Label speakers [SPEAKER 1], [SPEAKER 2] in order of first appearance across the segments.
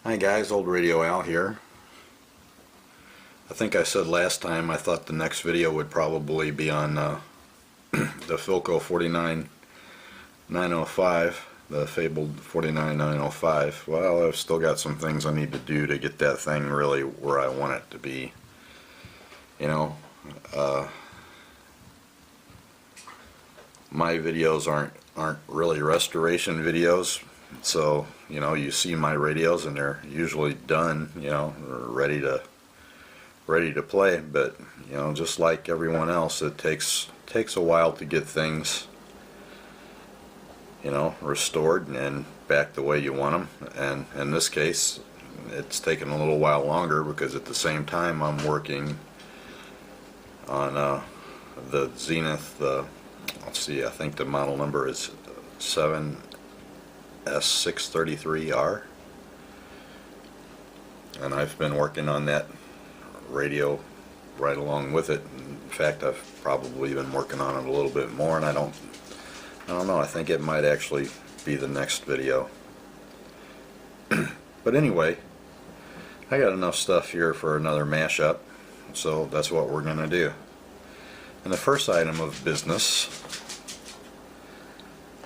[SPEAKER 1] Hi guys, OldRadioAl here. I think I said last time I thought the next video would probably be on the Philco 49905, the fabled 49905. Well, I've still got some things I need to do to get that thing really where I want it to be. You know, my videos aren't really restoration videos. So, you know, you see my radios and they're usually done, you know, ready to play, but you know, just like everyone else, it takes a while to get things, you know, restored and back the way you want them. And in this case, it's taken a little while longer because at the same time I'm working on the Zenith, let's see, I think the model number is 7S633R, and I've been working on that radio right along with it. In fact, I've probably been working on it a little bit more, and I don't know, I think it might actually be the next video. But anyway, I got enough stuff here for another mashup, so that's what we're gonna do. And the first item of business,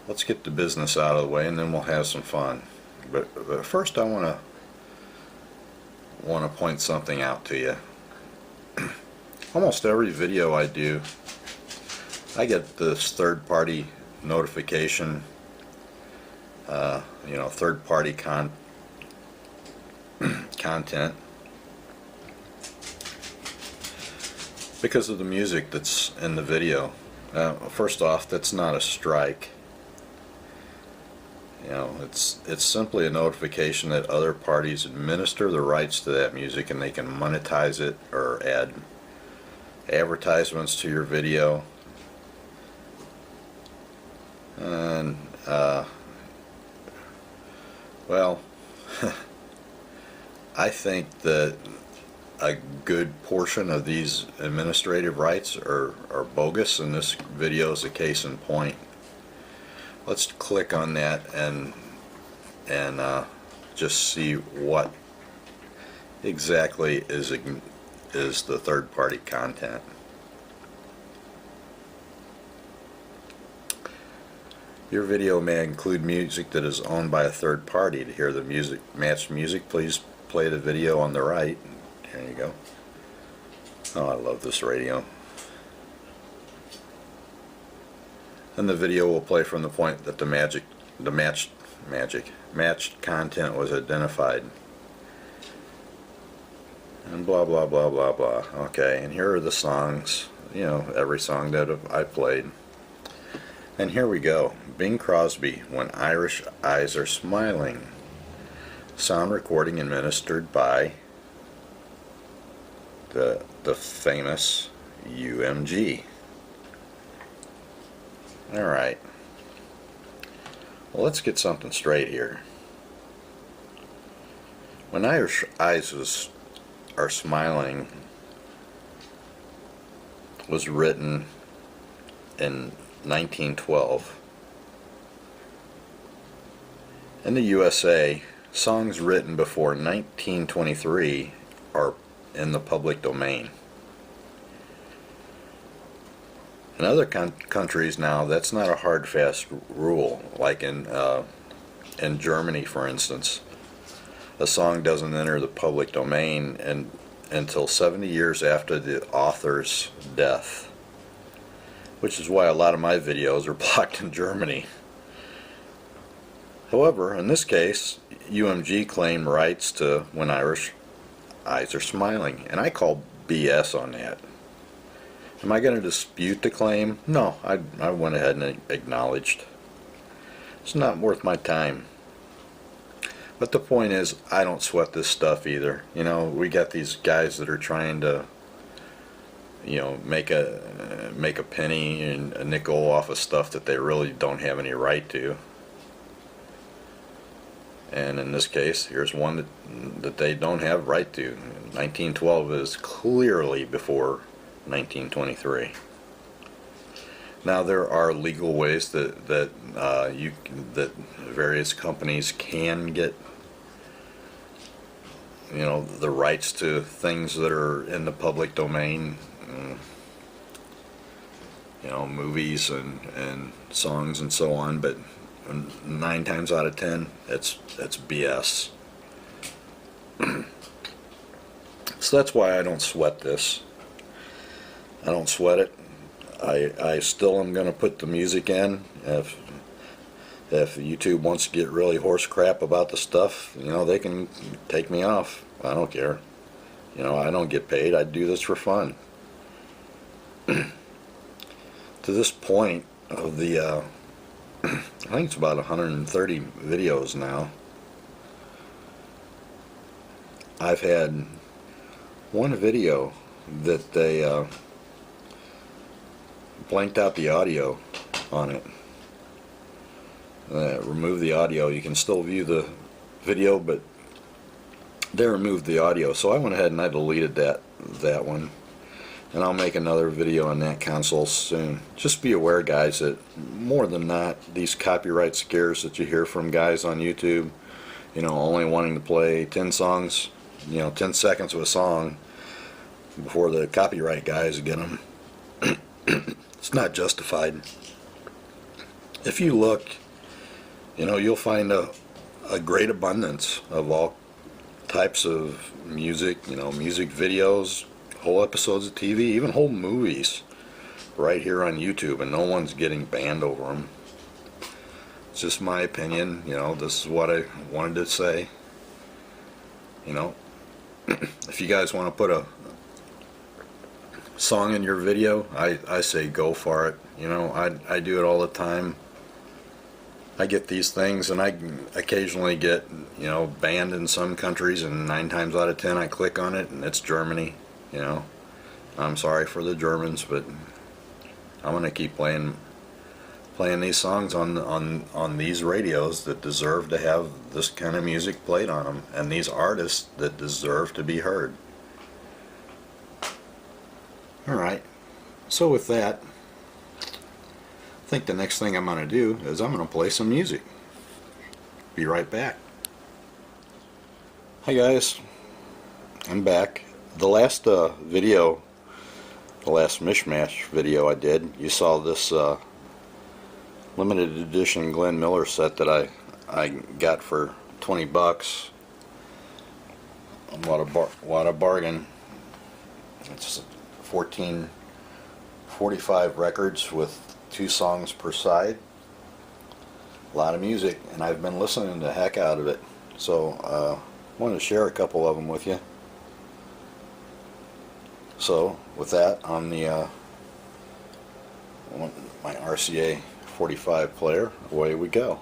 [SPEAKER 1] let's get the business out of the way and then we'll have some fun. But first I want to point something out to you. Almost every video I do, I get this third-party notification, you know, third-party content because of the music that's in the video. First off, that's not a strike. You know, it's simply a notification that other parties administer the rights to that music and they can monetize it or add advertisements to your video. And well, I think that a good portion of these administrative rights are bogus, and this video is a case in point. Let's click on that and just see what exactly is the third-party content. Your video may include music that is owned by a third party. To hear the matched music, please play the video on the right. There you go. Oh, I love this radio. And the video will play from the point that the matched content was identified. And blah blah blah blah blah. Okay, and here are the songs, you know, every song that I played. And here we go. Bing Crosby, When Irish Eyes Are Smiling. Sound recording administered by the famous UMG. Alright, well, let's get something straight here. When Irish Eyes Are Smiling was written in 1912. In the USA, songs written before 1923 are in the public domain. In other countries now, that's not a hard, fast rule. Like in Germany, for instance, a song doesn't enter the public domain until 70 years after the author's death, which is why a lot of my videos are blocked in Germany. However, in this case, UMG claimed rights to When Irish Eyes Are Smiling, and I call BS on that. Am I going to dispute the claim? No, I went ahead and acknowledged. It's not worth my time. But the point is, I don't sweat this stuff either. You know, we got these guys that are trying to, you know, make a penny and a nickel off of stuff that they really don't have any right to. And in this case, here's one that they don't have right to. 1912 is clearly before 1923. Now there are legal ways that various companies can get the rights to things that are in the public domain, movies and songs and so on, but 9 times out of 10, it's BS. So that's why I don't sweat this. I don't sweat it. I still am going to put the music in. If YouTube wants to get really horse crap about the stuff, they can take me off. I don't care. I don't get paid. I do this for fun. To this point of the, I think it's about 130 videos now, I've had one video that they blanked out the audio on it. Remove the audio. You can still view the video, but they removed the audio. So I went ahead and I deleted that one, and I'll make another video on that console soon. Just be aware, guys, that more than not, these copyright scares that you hear from guys on YouTube, only wanting to play 10 songs, 10 seconds of a song before the copyright guys get them. It's not justified. If you look, you'll find a great abundance of all types of music, music videos, whole episodes of TV, even whole movies right here on YouTube, and no one's getting banned over them. It's just my opinion. This is what I wanted to say. If you guys want to put a song in your video, I say go for it. I do it all the time. I get these things, and I occasionally get banned in some countries, and 9 times out of 10 I click on it and it's Germany. I'm sorry for the Germans, but I'm gonna keep playing these songs on these radios that deserve to have this kind of music played on them, and these artists that deserve to be heard. Alright, so with that, I think the next thing I'm going to do is I'm going to play some music. Be right back. Hi guys, I'm back. The last video, the last mishmash video I did, you saw this limited edition Glenn Miller set that I got for 20 bucks. What a bargain. It's 1445 records with 2 songs per side. A lot of music, and I've been listening the heck out of it. So I wanted to share a couple of them with you. So with that, on the my RCA 45 player, away we go.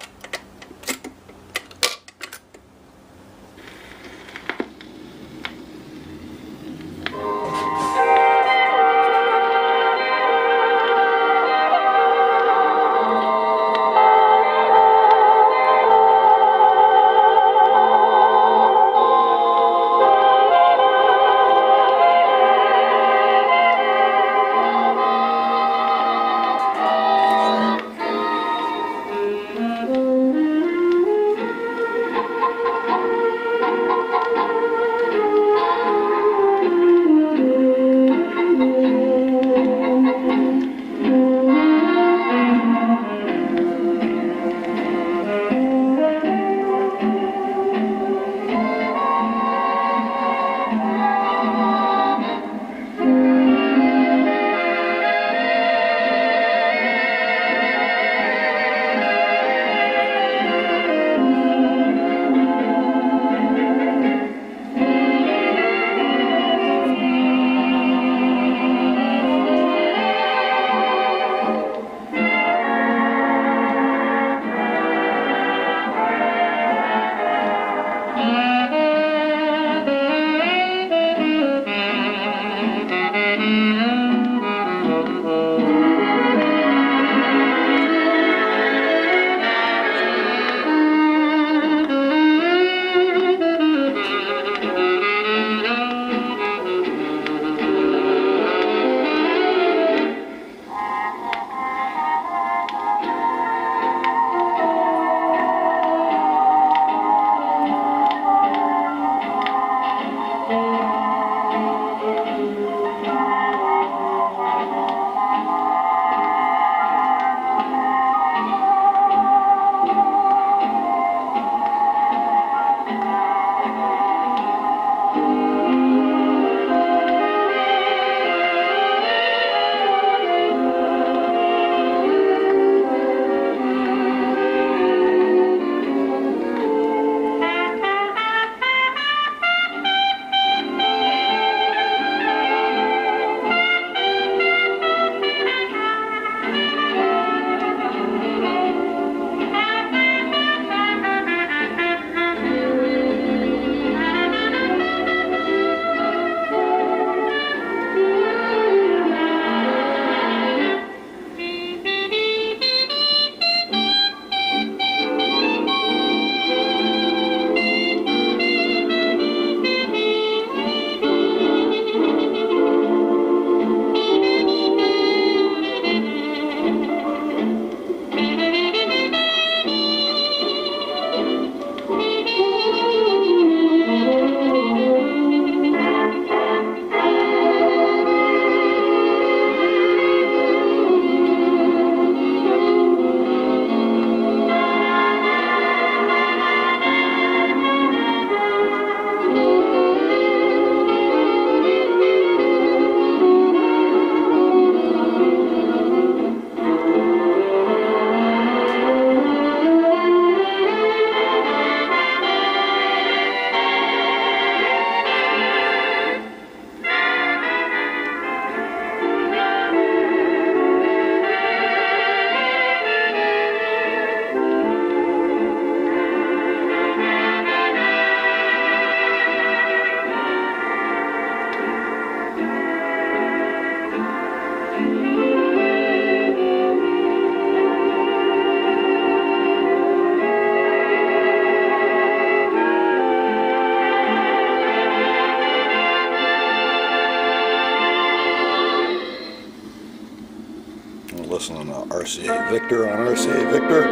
[SPEAKER 1] RCA Victor on RCA Victor.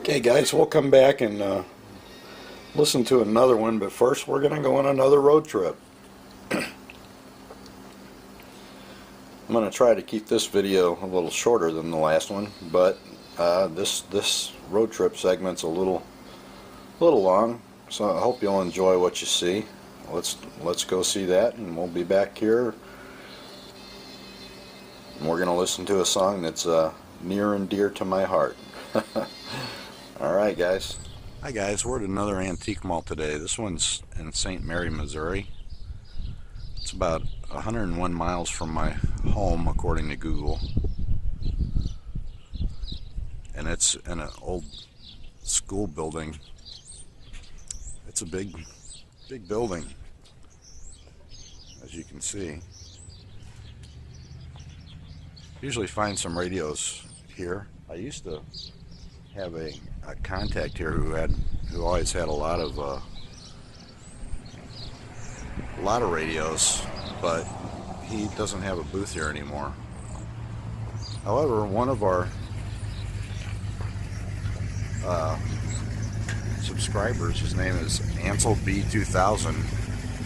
[SPEAKER 1] Okay guys, we'll come back and listen to another one, but first we're going to go on another road trip. I'm going to try to keep this video a little shorter than the last one, but this road trip segment's a little long, so I hope you'll enjoy what you see. Let's go see that, and we'll be back here, and we're going to listen to a song that's near and dear to my heart. Alright guys. Hi guys, we're at another antique mall today. This one's in St. Mary, Missouri. It's about 101 miles from my home according to Google. And it's in an old school building. It's a big building, as you can see. Usually find some radios here. I used to have a contact here who always had a lot of radios, but he doesn't have a booth here anymore. However, one of our subscribers, his name is Ansel B2000,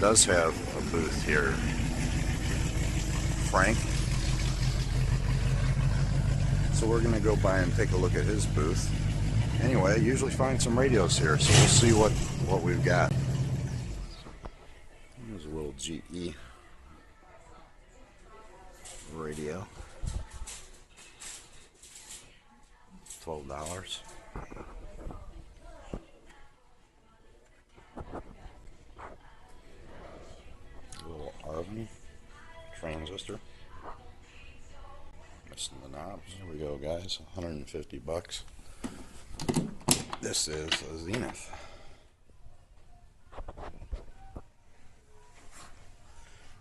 [SPEAKER 1] does have a booth here. Frank. So we're going to go by and take a look at his booth. Anyway, I usually find some radios here, so we'll see what we've got. Here's a little GE radio. $12. A little Arvin transistor. Missing the knobs. Here we go, guys. 150 bucks. This is a Zenith.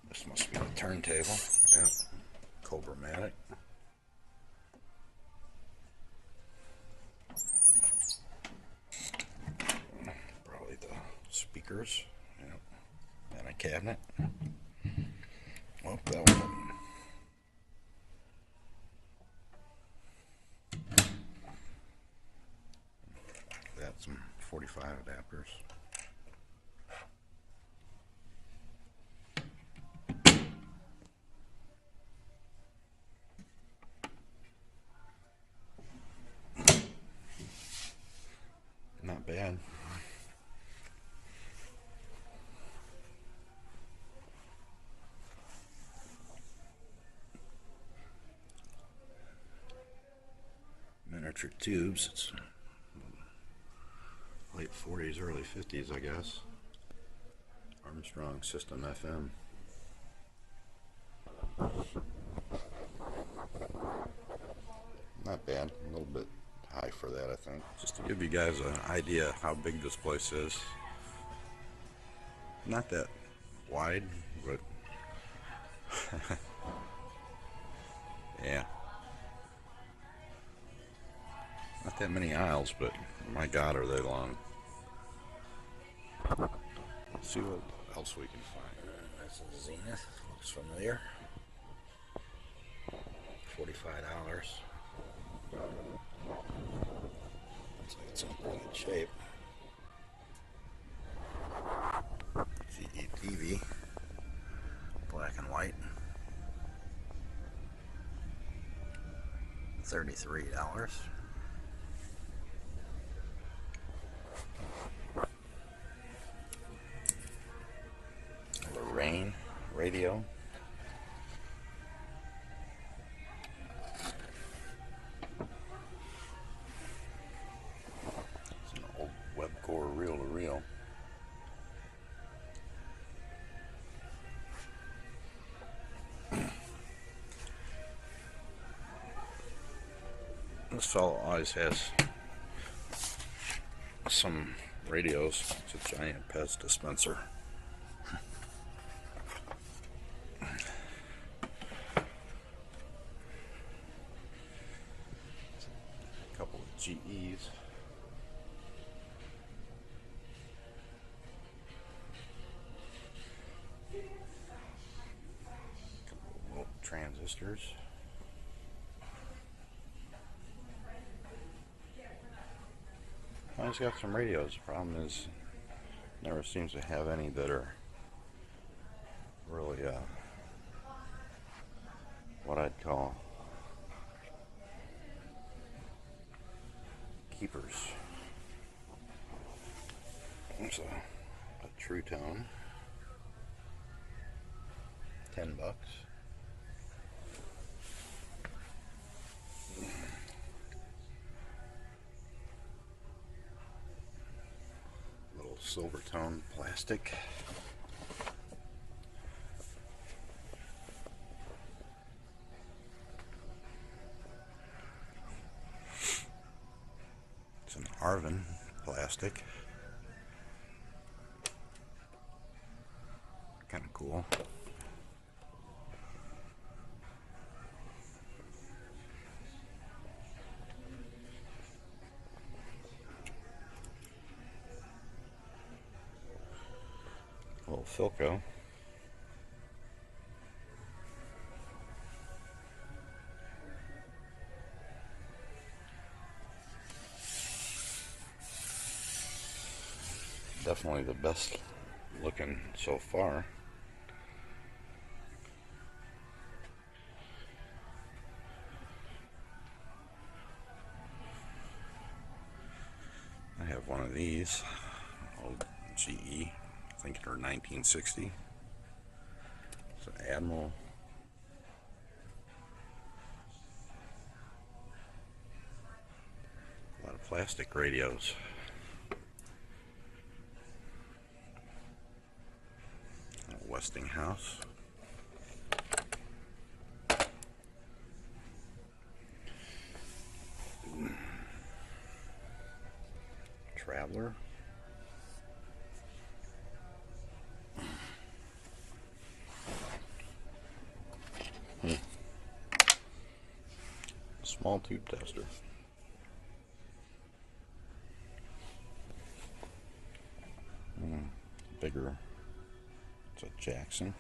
[SPEAKER 1] This must be the turntable. Yep. Cobramatic. Probably the speakers. Yep. And a cabinet. Oh, that one. Some 45 adapters. Not bad. Miniature tubes. It's late 40s, early 50s, I guess. Armstrong System FM. Not bad. A little bit high for that, I think. Just to give you guys an idea how big this place is. Not that wide, but yeah. Not that many aisles, but my God, are they long. Let's see what else we can find. That's a Zenith. Looks familiar. $45. Looks like it's in pretty good shape. GE TV. Black and white. $33. Rain radio. It's an old Webcore reel-to-reel. This fellow always has some radios. It's a giant Pez dispenser. GEs. Couple of little transistors. transistors. Well, it's got some radios. The problem is, never seems to have any that are really what I'd call keepers. There's a True Tone, $10. Little silver tone plastic. It's an Arvin plastic. Kind of cool. A little Philco. Definitely the best looking so far. I have one of these, old GE, I think they're 1960. It's an Admiral. A lot of plastic radios. Westinghouse. Traveler. Small tube tester. Bigger. It's a Jackson.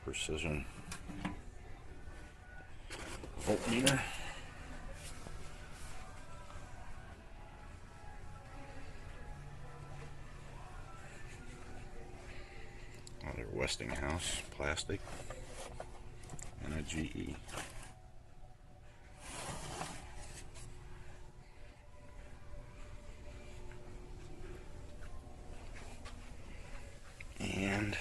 [SPEAKER 1] Precision voltmeter. Another Westinghouse plastic and a GE. And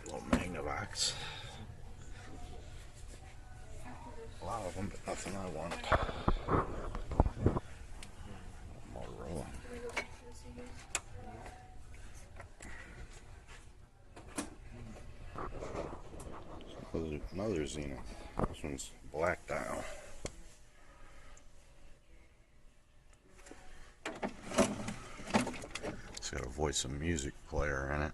[SPEAKER 1] a little Magnavox. A lot of them, but nothing I want. Motorola. Another Zenith. This one's black dial. It's got a voice and music player in it.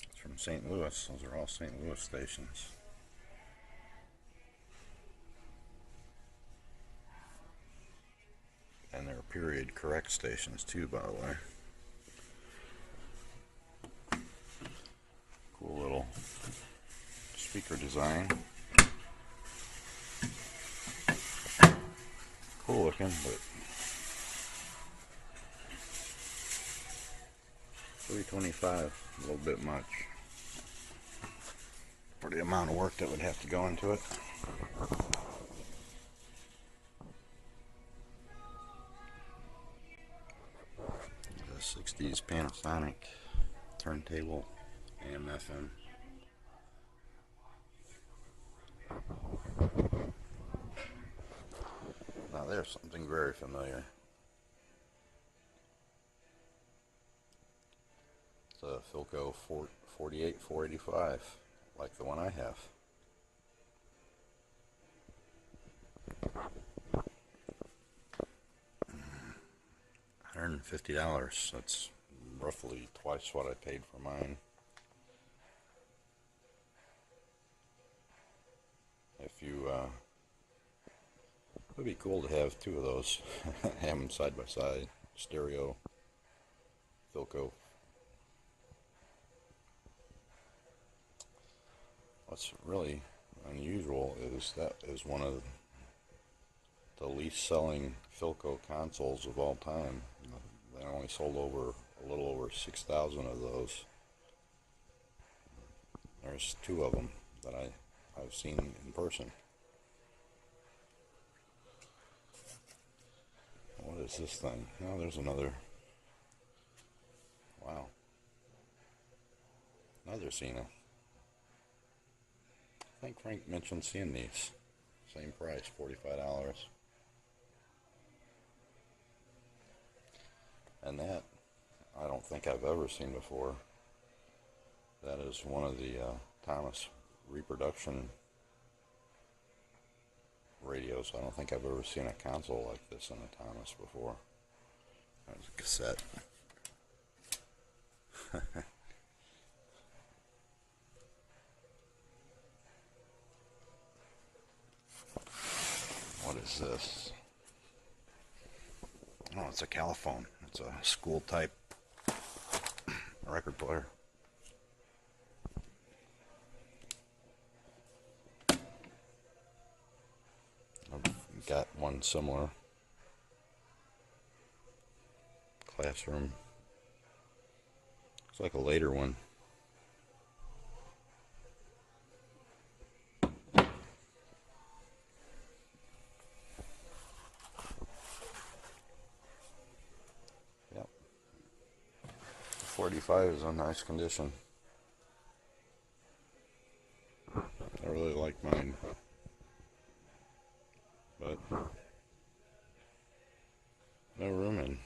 [SPEAKER 1] It's from St. Louis. Those are all St. Louis stations. And they're period correct stations too, by the way. Cool little speaker design. Cool looking, but $325, a little bit much for the amount of work that would have to go into it. The 60s Panasonic turntable, AM FM. Now there's something very familiar. It's a Philco 48485, like the one I have. $150. That's roughly twice what I paid for mine. If you, it would be cool to have two of those, have them side by side, stereo, Philco. What's really unusual is that is one of the least selling Philco consoles of all time. They only sold a little over 6,000 of those. There's two of them that I've seen in person. What is this thing? Oh, there's another. Wow. Another Cena. I think Frank mentioned seeing these. Same price, $45. And that, I don't think I've ever seen before. That is one of the Thomas reproduction radios. I don't think I've ever seen a console like this in a Thomas before. There's a cassette. What is this? Oh, it's a Caliphone. It's a school type record player. I've got one similar. Classroom. Looks like a later one. Yep. 45 is in nice condition. I really like mine. But no room in.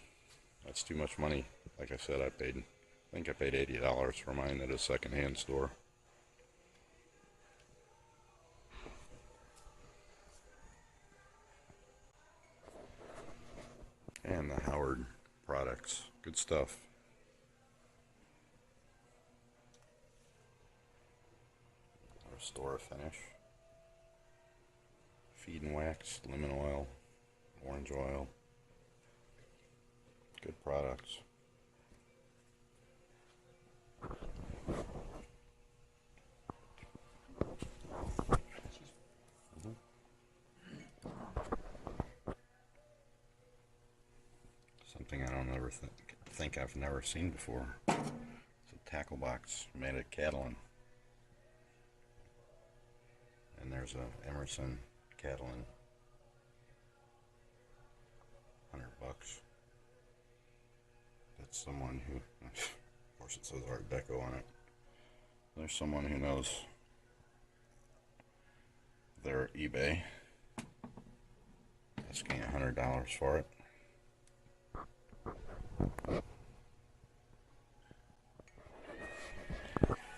[SPEAKER 1] That's too much money. Like I said, I think I paid $80 for mine at a secondhand store. And the Howard products. Good stuff. Restore finish. Feed and wax, lemon oil, orange oil. Good products. Something I don't ever think I've never seen before. It's a tackle box made of Catalan. And there's a Emerson Catalan. $100. That's someone who, of course it says Art Deco on it. There's someone who knows their eBay. Asking $100 for it.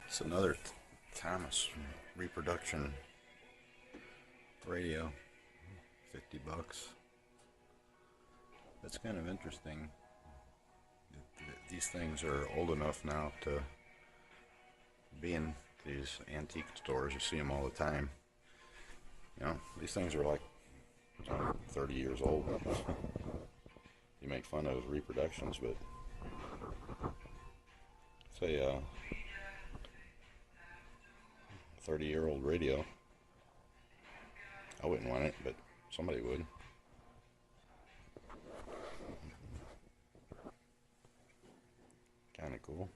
[SPEAKER 1] It's another Thomas reproduction radio, $50. That's kind of interesting. These things are old enough now to be in these antique stores. You see them all the time. You know, these things are like 30 years old. You make fun of reproductions, but it's a 30-year-old radio. I wouldn't want it, but somebody would. Kind of cool.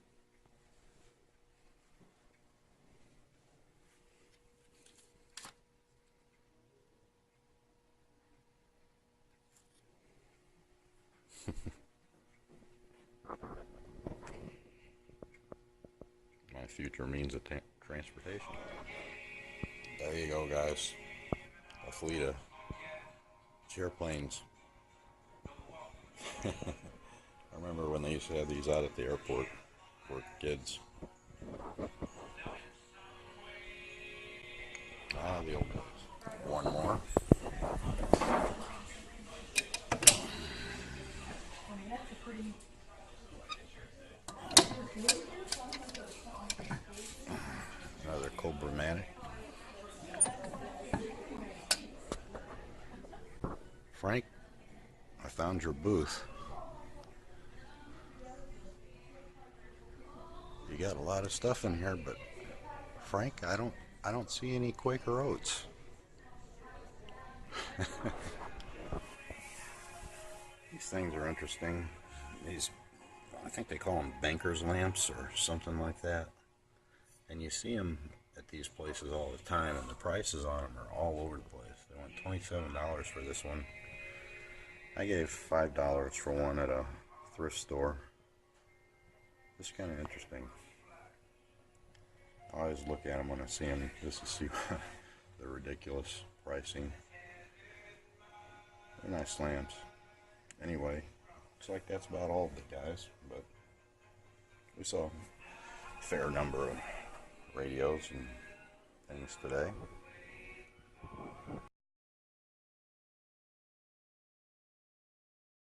[SPEAKER 1] My future means of transportation. There you go, guys. A fleet of airplanes. I remember when they used to have these out at the airport for kids. Ah, the old ones. One more. Another Cobramatic. Frank, I found your booth. You got a lot of stuff in here, but Frank, I don't see any Quaker Oats. These things are interesting. These, I think they call them banker's lamps or something like that. And you see them at these places all the time, and the prices on them are all over the place. They want $27 for this one. I gave $5 for one at a thrift store. This is kind of interesting. I always look at them when I see them just to see the ridiculous pricing. They're nice lamps. Anyway, looks like that's about all of it, guys. But we saw a fair number of radios and things today.